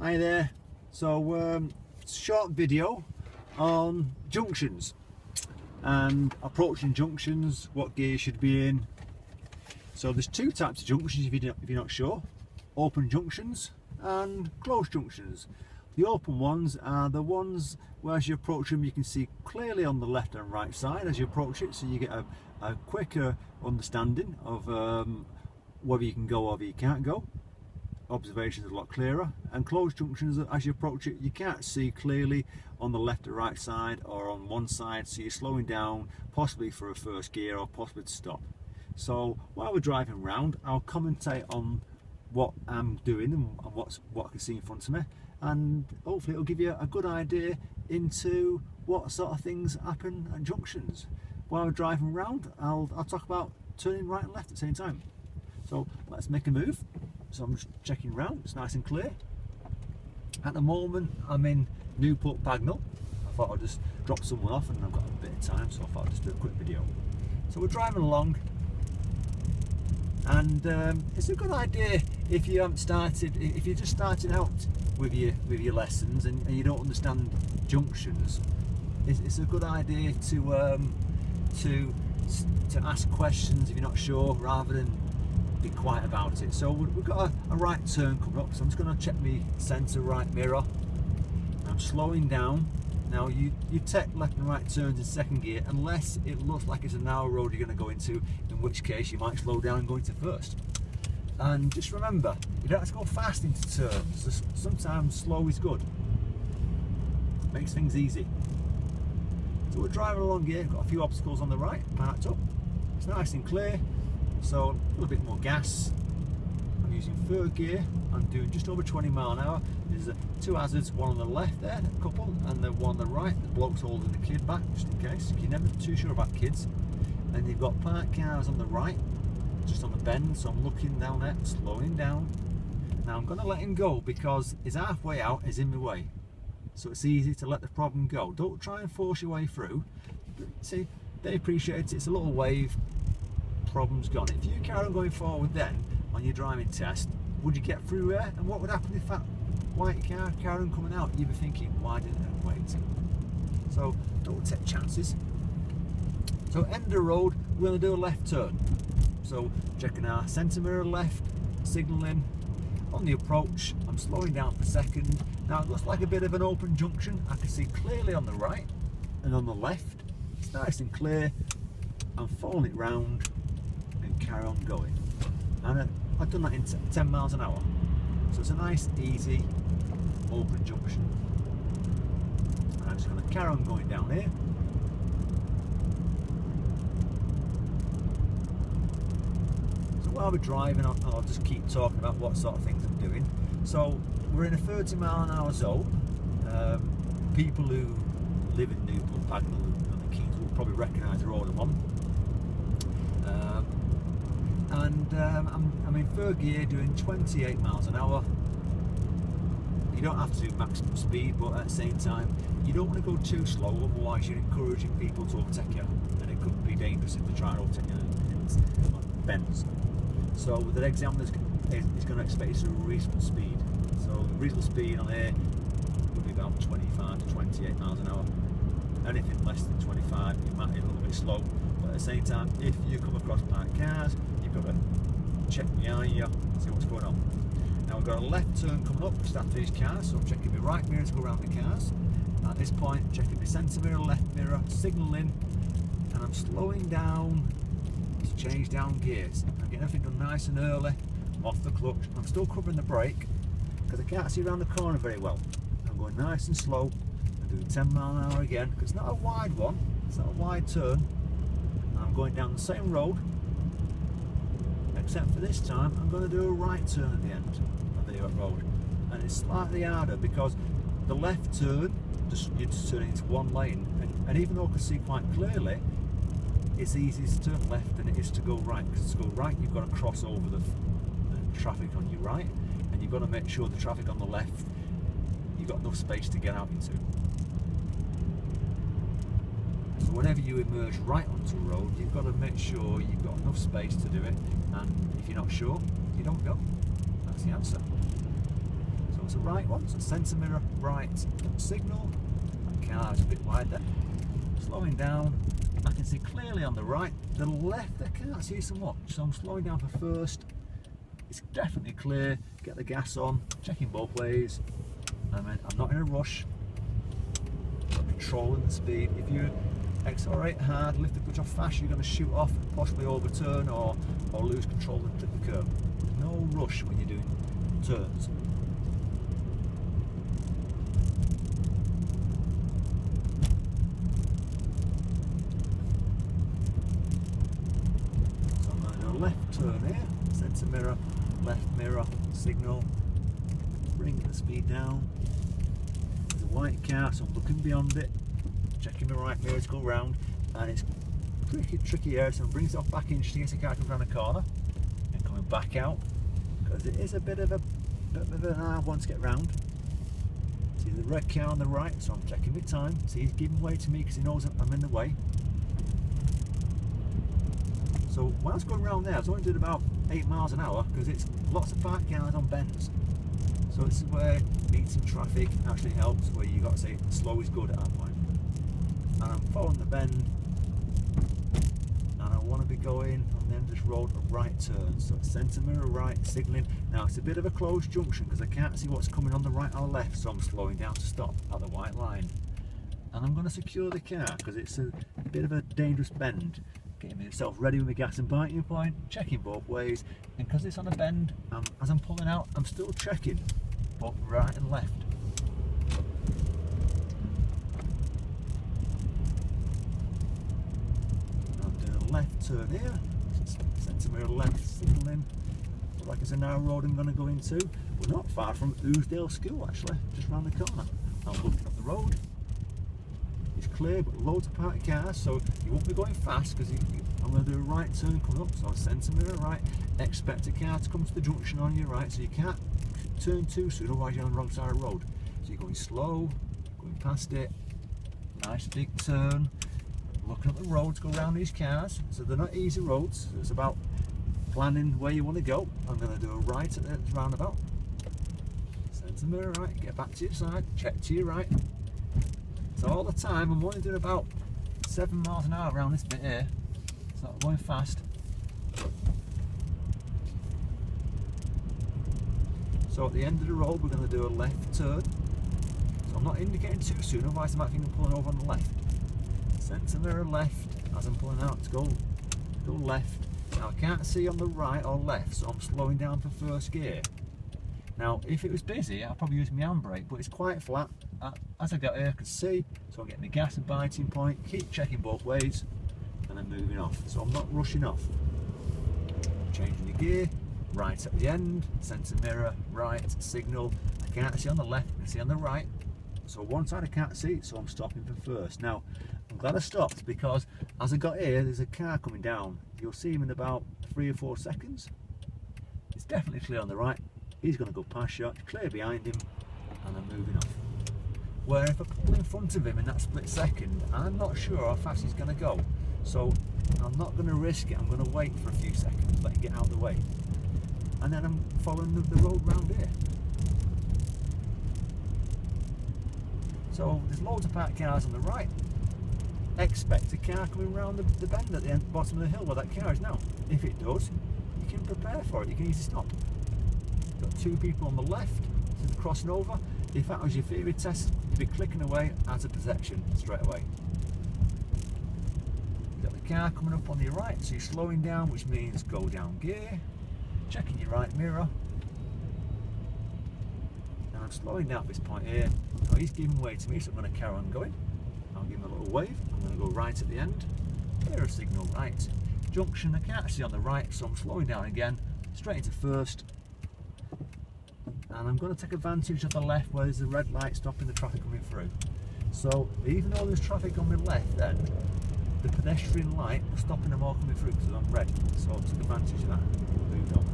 Hi there. So short video on junctions and approaching junctions, what gear you should be in. So there's two types of junctions if you're not sure: open junctions and closed junctions. The open ones are the ones where as you approach them you can see clearly on the left and right side as you approach it, so you get a quicker understanding of whether you can go or whether you can't go. Observations are a lot clearer. And closed junctions, as you approach it, you can't see clearly on the left or right side or on one side, so you're slowing down, possibly for a first gear or possibly to stop. So while we're driving around, I'll commentate on what I'm doing and what I can see in front of me, and hopefully it'll give you a good idea into what sort of things happen at junctions. While we're driving around, I'll talk about turning right and left at the same time. So let's make a move. So I'm just checking around, it's nice and clear. At the moment I'm in Newport Pagnell. I thought I'd just drop someone off and I've got a bit of time, so I thought I'd just do a quick video. So we're driving along, and it's a good idea if you haven't started, if you're just starting out with your lessons and you don't understand junctions, it's a good idea to ask questions if you're not sure, rather than be quiet about it. So we've got a right turn coming up, so I'm just going to check my centre right mirror. I'm slowing down. Now you take left and right turns in second gear unless it looks like it's a narrow road you're going to go into, in which case you might slow down and go into first. And just remember, you don't have to go fast into turns. Sometimes slow is good, makes things easy. So we're driving along here, got a few obstacles on the right, parked up, it's nice and clear. So a little bit more gas. I'm using third gear. I'm doing just over 20 miles an hour. There's two hazards, one on the left there, a couple, and the one on the right. The bloke's holding the kid back, just in case. You're never too sure about kids. And you've got parked cars on the right, just on the bend. So I'm looking down there, slowing down. Now I'm going to let him go because he's halfway out, he's in my way. So it's easy to let the problem go. Don't try and force your way through. See, they appreciate it. It's a little wave. Problem's gone. If you carry on going forward then on your driving test, would you get through there? And what would happen if that white car carried on coming out? You'd be thinking, why didn't I wait? So don't take chances. So end of the road, we're going to do a left turn. So checking our centre mirror left, signalling. On the approach, I'm slowing down for a second. Now it looks like a bit of an open junction. I can see clearly on the right and on the left. It's nice and clear. I'm following it round and carry on going, and I've done that in 10 miles an hour, so it's a nice easy open junction. And I'm just going to carry on going down here. So while we're driving, I'll just keep talking about what sort of things I'm doing. So we're in a 30 mile an hour zone. People who live in Newport Pagnell and the Kings will probably recognise the road I'm on. I'm in third gear doing 28 miles an hour. You don't have to do maximum speed, but at the same time you don't want to go too slow, otherwise you're encouraging people to overtake you, and it could be dangerous if they try to overtake you in bends. So the examiner is going to expect you to do a reasonable speed. So the reasonable speed on here would be about 25 to 28 miles an hour. Anything less than 25 you might be a little bit slow, but at the same time if you come across parked cars you've got to check behind you, see what's going on. Now we've got a left turn coming up just after these cars, so I'm checking my right mirror to go around the cars. At this point checking my centre mirror, left mirror, signalling, and I'm slowing down to change down gears. I'm getting everything done nice and early. I'm off the clutch, I'm still covering the brake because I can't see around the corner very well. I'm going nice and slow. Doing 10 mile an hour again, because it's not a wide one, it's not a wide turn. I'm going down the same road, except for this time I'm going to do a right turn at the end of the road, and it's slightly harder because the left turn, you're just turning into one lane, and even though I can see quite clearly, it's easier to turn left than it is to go right, because to go right you've got to cross over the traffic on your right, and you've got to make sure the traffic on the left you've got enough space to get out into. So whenever you emerge right onto a road, you've got to make sure you've got enough space to do it, and if you're not sure, you don't go. That's the answer. So to right one, so centre mirror, right signal. That car's a bit wide there. Slowing down, I can see clearly on the right. The left I can't see so much, so I'm slowing down for first. It's definitely clear. Get the gas on, checking both ways. I'm not in a rush. I'm controlling the speed. If you accelerate hard, lift the clutch off fast, you're going to shoot off, possibly overturn or lose control and clip the curb. There's no rush when you're doing turns. So I'm going to do a left turn here, centre mirror, left mirror, signal, bring the speed down. There's a white car, so I'm looking beyond it, checking the right mirror to go round, and it's pretty tricky here, so I'm bringing myself back in just in case the car comes around the corner, and coming back out, because it is a bit of an hard one to get round. See the red car on the right, so I'm checking my time. See, he's giving way to me because he knows I'm in the way. So when I was going around there, I was only doing about 8 miles an hour because it's lots of parked cars on bends. So this is where meeting traffic actually helps, where you got to say slow is good at that point. And I'm following the bend, and I want to be going on the end of this road a right turn. So it's centre mirror right, signalling. Now it's a bit of a closed junction because I can't see what's coming on the right or left, so I'm slowing down to stop at the white line. And I'm going to secure the car because it's a bit of a dangerous bend. Getting myself ready with my gas and biting point, checking both ways, and because it's on a bend, as I'm pulling out, I'm still checking both right and left. I'm doing a left turn here, centre mirror left signalling. Looks like it's a narrow road I'm going to go into. We're not far from Ousdale School actually, just round the corner. I'm looking up the road. It's clear, but loads of parked cars, so you won't be going fast because I'm going to do a right turn coming up, so centre mirror right, expect a car to come to the junction on your right, so you can't turn too soon, otherwise you're on the wrong side of the road. So you're going slow, going past it, nice big turn, looking at the road to go around these cars, so they're not easy roads, so it's about planning where you want to go. I'm going to do a right at the roundabout, centre mirror right, get back to your side, check to your right. So all the time I'm only doing about 7 miles an hour around this bit here, so I'm going fast. So at the end of the road we're going to do a left turn. So I'm not indicating too soon, otherwise I might think I'm pulling over on the left. Centre mirror left as I'm pulling out to go left. Now I can't see on the right or left, so I'm slowing down for first gear. Now if it was busy I'd probably use my handbrake, but it's quite flat. As I got here I could see, so I'm getting the gas and biting point, keep checking both ways, and then moving off. So I'm not rushing off. Changing the gear, right at the end, centre mirror, right, signal. I can't see on the left, I can see on the right. So one side I can't see, so I'm stopping for first. Now, I'm glad I stopped because as I got here, there's a car coming down. You'll see him in about 3 or 4 seconds. It's definitely clear on the right. He's going to go past you, clear behind him, and I'm moving off. Where if I pull in front of him in that split second, I'm not sure how fast he's going to go. So I'm not going to risk it, I'm going to wait for a few seconds, let him get out of the way. And then I'm following the road round here. So there's loads of parked cars on the right. Expect a car coming round the bend at the bottom of the hill where that car is now. If it does, you can prepare for it, you can easily stop. Got 2 people on the left, so they're crossing over. If that was your theory test, you'd be clicking away out of protection straight away. You've got the car coming up on your right, so you're slowing down, which means go down gear, checking your right mirror. Now I'm slowing down at this point here. Now he's giving way to me, so I'm going to carry on going. I'll give him a little wave. I'm going to go right at the end. Clear a signal right. Junction, I can't see on the right, so I'm slowing down again, straight into first. And I'm going to take advantage of the left where there's a red light stopping the traffic coming through. So even though there's traffic on my left then, the pedestrian light was stopping them all coming through because I'm red. So I took advantage of that and moved on.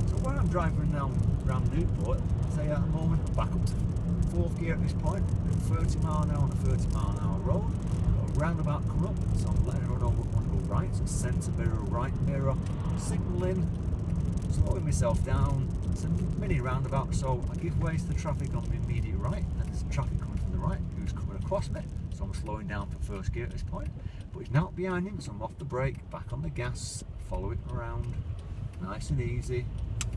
So where I'm driving now around Newport, say at the moment, back up to 4th gear at this point, 30 mile an hour on a 30 mile an hour road. Got a roundabout coming up, so I'm letting everyone know I want to go right. right, centre mirror, right mirror, signalling, slowing myself down. It's a mini roundabout, so I give way to the traffic on the immediate right, and there's traffic coming from the right who's coming across me, so I'm slowing down for first gear at this point. But he's now behind him, so I'm off the brake, back on the gas, follow it around, nice and easy,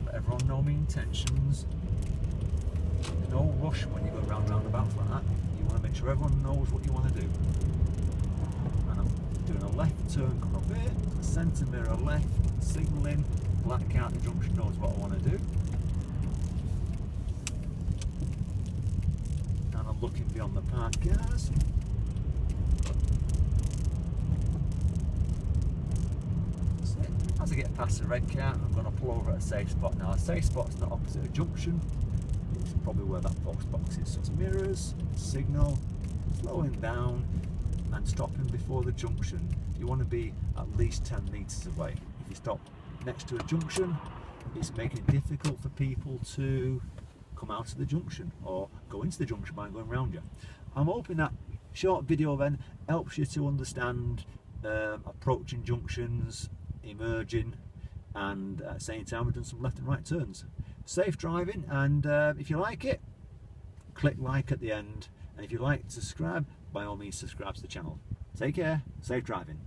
let everyone know my intentions. There's no rush when you go around roundabouts like that. You want to make sure everyone knows what you want to do. And I'm doing a left turn coming up here, centre mirror left, signalling, black out the junction knows what I want to do. And I'm looking beyond the parked cars. That's it. As I get past the red car, I'm going to pull over at a safe spot. Now, a safe spot's not opposite a junction. It's probably where that box is. So it's mirrors, signal, slowing down and stopping before the junction. You want to be at least 10 metres away. If you stop next to a junction, it's making it difficult for people to come out of the junction or go into the junction by going around you. I'm hoping that short video then helps you to understand approaching junctions, emerging, and at the same time we've done some left and right turns. Safe driving, and if you like it, click like at the end, and if you like to subscribe, by all means subscribe to the channel. Take care, safe driving.